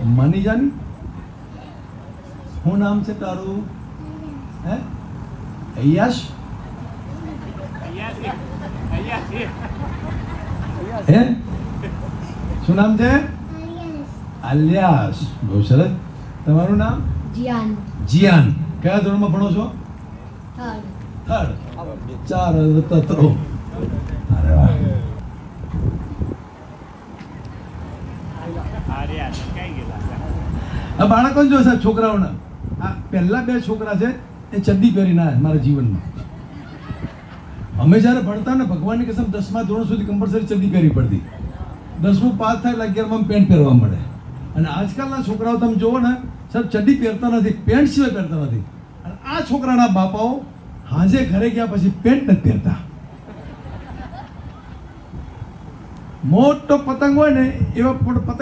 માની જાની, શું નામ છે તારું? હે, અય્યાશ? હે, શું નામ છે? આલ્યાસ. બહુ સરસ. તમારું નામ? જીયાન. જીયાન. કયા ધોરણમાં ભણો છો? થર્ડ. 4 વત્તા 3. અરે વાહ. આ બાળકો જો સાહેબ, છોકરાઓના આ પહેલા 2 છોકરા છે એ ચડ્ડી પહેરીને આવ્યા મારા જીવનમાં. અમે જ્યારે ભણતા ને, ભગવાનની કસમ 10મા ધોરણ સુધી કમ્પલસરી ચડ્ડી પહેરવી પડતી. 10મું પાસ થાય એટલે 11માં પેન્ટ પહેરવા મળે. અને આજકાલના છોકરાઓ તમે જુઓ ને સાહેબ, ચડ્ડી પહેરતા નથી, પેન્ટ સિવાય પહેરતા નથી. અને આ છોકરાના બાપાઓ હાજે ઘરે ગયા પછી પેન્ટ નથી પહેરતા. મોટો પતંગ હોય ને એવા પતંગ